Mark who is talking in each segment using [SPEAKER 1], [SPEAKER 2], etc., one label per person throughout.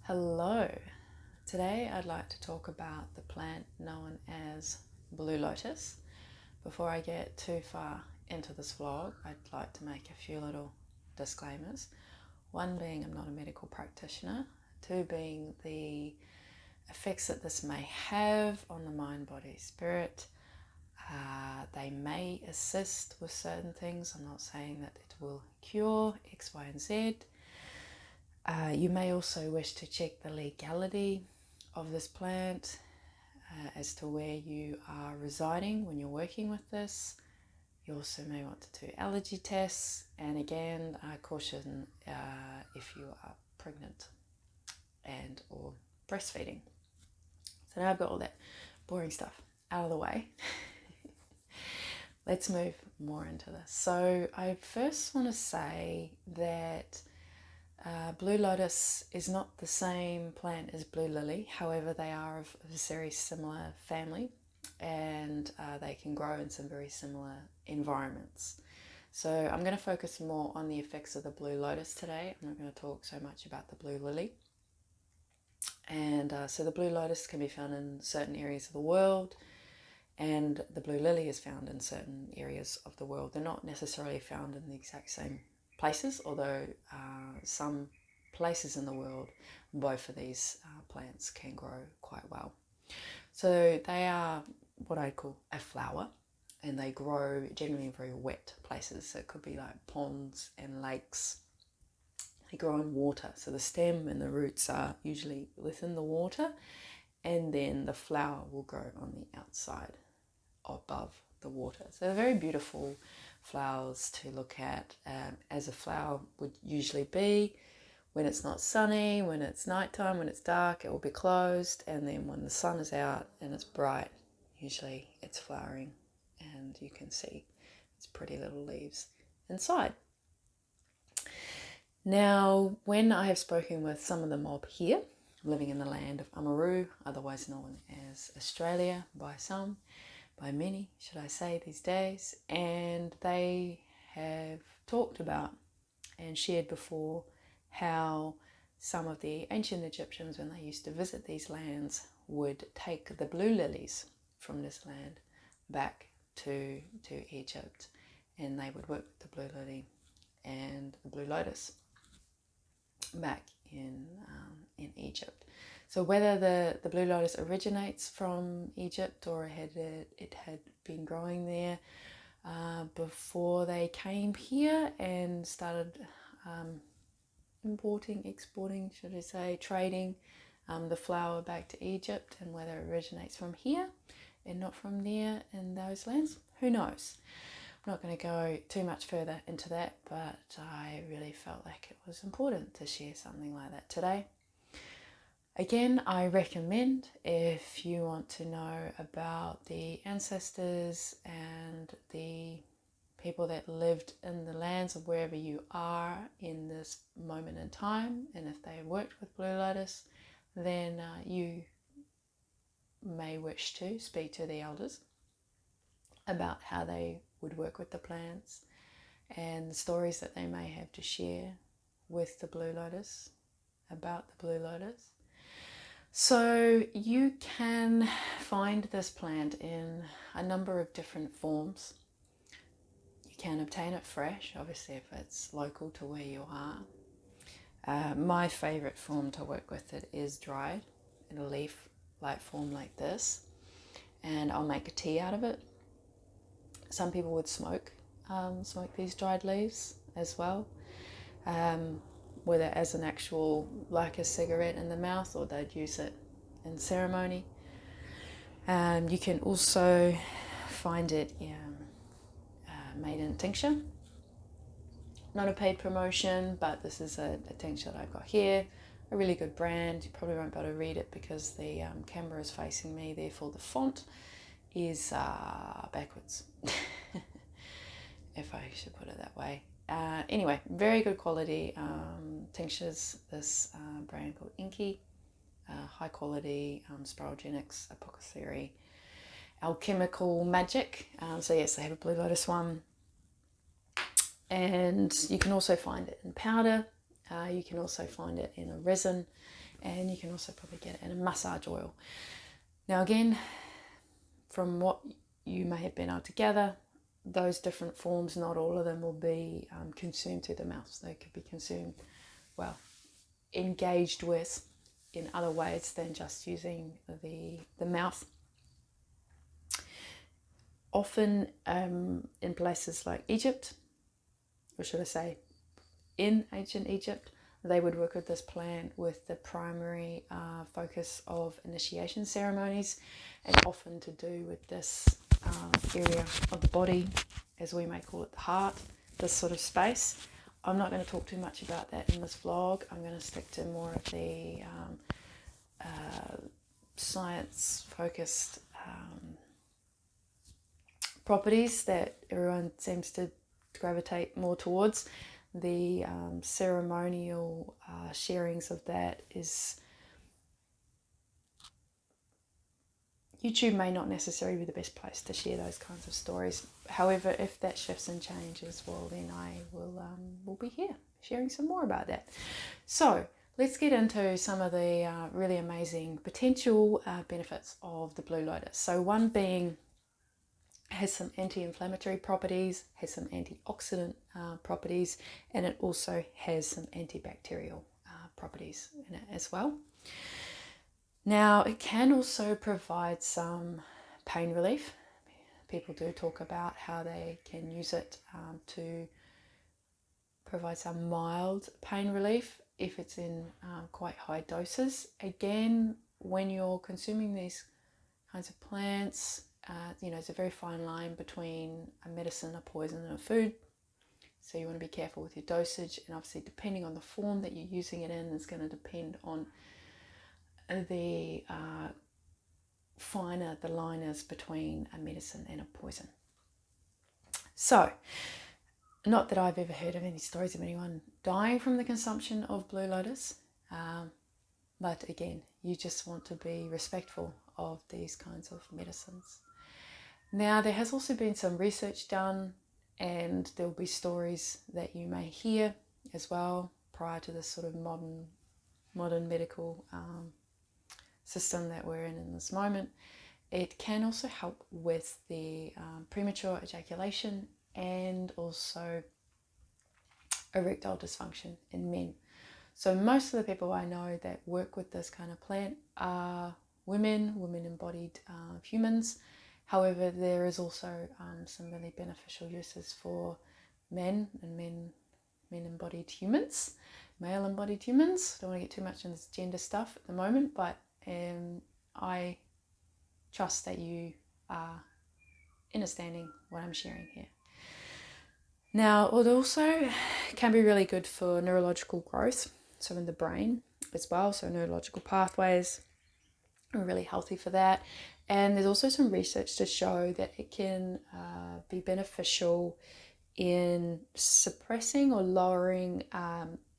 [SPEAKER 1] Hello. Today I'd like to talk about the plant known as Blue Lotus. Before I get too far into this vlog, I'd like to make a few little disclaimers. One being I'm not a medical practitioner. Two being the effects that this may have on the mind, body, spirit. They may assist with certain things. I'm not saying that it will cure X, Y, and Z. You may also wish to check the legality of this plant as to where you are residing when you're working with this. You also may want to do allergy tests, and again, caution if you are pregnant and or breastfeeding. So now I've got all that boring stuff out of the way. Let's move more into this. So I first want to say that Blue Lotus is not the same plant as Blue Lily. However, they are of a very similar family, and they can grow in some very similar environments. So I'm going to focus more on the effects of the Blue Lotus today. I'm not going to talk so much about the Blue Lily. And so the Blue Lotus can be found in certain areas of the world, and the Blue Lily is found in certain areas of the world. They're not necessarily found in the exact same places, although some places in the world, both of these plants can grow quite well. So they are what I call a flower, and they grow generally in very wet places. So it could be like ponds and lakes. They grow in water, so the stem and the roots are usually within the water, and then the flower will grow on the outside above the water. So they're very beautiful flowers to look at, as a flower would usually be. When it's not sunny, when it's nighttime, when it's dark, it will be closed, and then when the sun is out and it's bright, usually it's flowering, and you can see its pretty little leaves inside. Now, when I have spoken with some of the mob here, living in the land of Amaru, otherwise known as Australia by some, by many, should I say, these days, and they have talked about and shared before how some of the ancient Egyptians, when they used to visit these lands, would take the blue lilies from this land back to Egypt, and they would work with the blue lily and the blue lotus back in Egypt. So whether the blue lotus originates from Egypt or it had been growing there before they came here and started importing, exporting, should I say, trading the flower back to Egypt, and whether it originates from here and not from there in those lands, who knows? I'm not going to go too much further into that, but I really felt like it was important to share something like that today. Again, I recommend, if you want to know about the ancestors and the people that lived in the lands of wherever you are in this moment in time, and if they worked with Blue Lotus, then you may wish to speak to the elders about how they would work with the plants and the stories that they may have to share with the Blue Lotus, about the Blue Lotus. So you can find this plant in a number of different forms. You can obtain it fresh, obviously, if it's local to where you are. My favorite form to work with it is dried in a leaf-like form like this, and I'll make a tea out of it. Some people would smoke these dried leaves as well, whether as an actual, like a cigarette in the mouth, or they'd use it in ceremony. You can also find it made in tincture. Not a paid promotion, but this is a tincture that I've got here, a really good brand. You probably won't be able to read it because the camera is facing me, therefore the font is backwards, if I should put it that way. Anyway, very good quality tinctures. This brand called Inky, high quality spirogenics, apothecary, alchemical magic. So yes, they have a Blue Lotus one, and you can also find it in powder, You can also find it in a resin, and you can also probably get it in a massage oil. Now again, from what you may have been able to gather, those different forms, not all of them will be consumed through the mouth. They could be consumed, well, engaged with in other ways than just using the mouth. Often in places like Egypt, or should I say in ancient Egypt, they would work with this plant with the primary focus of initiation ceremonies, and often to do with this area of the body, as we may call it, the heart, this sort of space. I'm not going to talk too much about that in this vlog. I'm going to stick to more of the science-focused properties that everyone seems to gravitate more towards. The ceremonial sharings of that is, YouTube may not necessarily be the best place to share those kinds of stories. However, if that shifts and changes, well, then I will be here sharing some more about that. So let's get into some of the really amazing potential benefits of the Blue Lotus. So one being, has some anti-inflammatory properties, has some antioxidant properties, and it also has some antibacterial properties in it as well. Now, it can also provide some pain relief. People do talk about how they can use it to provide some mild pain relief if it's in quite high doses. Again, when you're consuming these kinds of plants, it's a very fine line between a medicine, a poison, and a food. So you want to be careful with your dosage, and obviously depending on the form that you're using it in is going to depend on the finer the line is between a medicine and a poison. So, not that I've ever heard of any stories of anyone dying from the consumption of Blue Lotus, but again, you just want to be respectful of these kinds of medicines. Now, there has also been some research done, and there will be stories that you may hear as well prior to this sort of modern medical system that we're in this moment. It can also help with the premature ejaculation and also erectile dysfunction in men. So most of the people I know that work with this kind of plant are women-embodied humans. However, there is also some really beneficial uses for men and men-embodied humans, male-embodied humans. Don't want to get too much into this gender stuff at the moment, but I trust that you are understanding what I'm sharing here. Now, it also can be really good for neurological growth, so in the brain as well, so neurological pathways are really healthy for that. And there's also some research to show that it can be beneficial in suppressing or lowering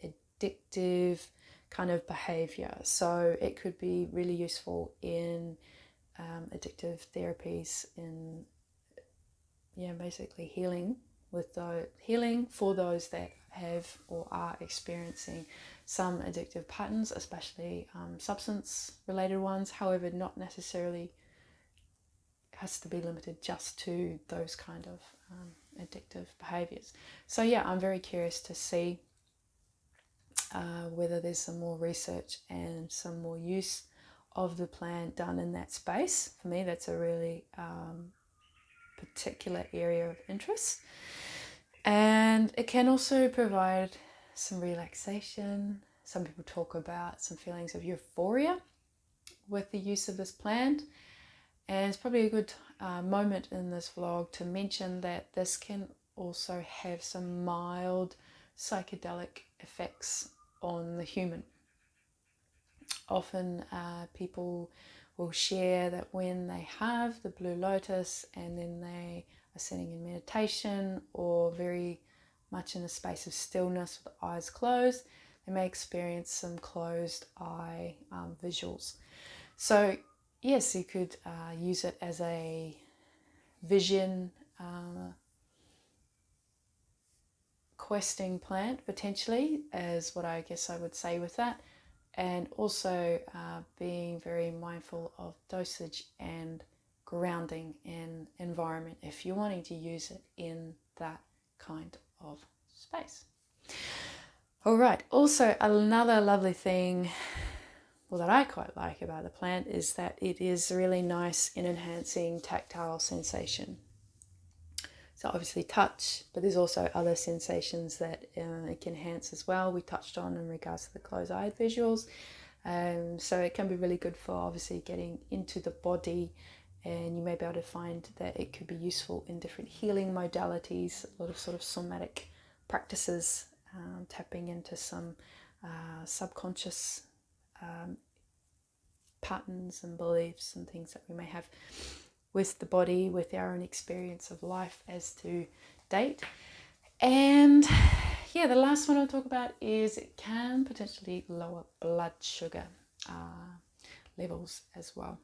[SPEAKER 1] addictive kind of behavior. So it could be really useful in addictive therapies, in basically healing for those that have or are experiencing some addictive patterns, especially substance related ones. However, not necessarily has to be limited just to those kind of addictive behaviors. So I'm very curious to see whether there's some more research and some more use of the plant done in that space. For me, that's a really particular area of interest. And it can also provide some relaxation. Some people talk about some feelings of euphoria with the use of this plant. And it's probably a good moment in this vlog to mention that this can also have some mild psychedelic effects on the human. Often people will share that when they have the Blue Lotus and then they are sitting in meditation or very much in a space of stillness with the eyes closed, they may experience some closed eye visuals. So yes, you could use it as questing plant potentially, is what I guess I would say with that. And also being very mindful of dosage and grounding in environment if you're wanting to use it in that kind of space. All right, also another lovely thing, well, that I quite like about the plant is that it is really nice in enhancing tactile sensation. So obviously touch, but there's also other sensations that it can enhance as well. We touched on in regards to the closed-eyed visuals. So it can be really good for obviously getting into the body, and you may be able to find that it could be useful in different healing modalities, a lot of sort of somatic practices, tapping into some subconscious patterns and beliefs and things that we may have with the body, with our own experience of life as to date. And yeah, the last one I'll talk about is it can potentially lower blood sugar levels as well.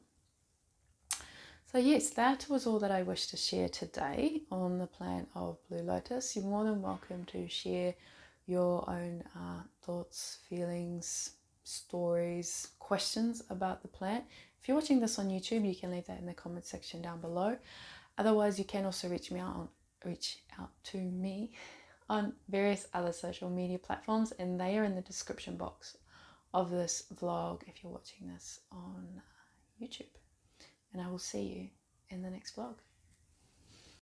[SPEAKER 1] So yes, that was all that I wish to share today on the plant of Blue Lotus. You're more than welcome to share your own thoughts, feelings, stories, questions about the plant. If you're watching this on YouTube, you can leave that in the comment section down below. Otherwise, you can also reach out to me on various other social media platforms, and they are in the description box of this vlog if you're watching this on YouTube. And I will see you in the next vlog.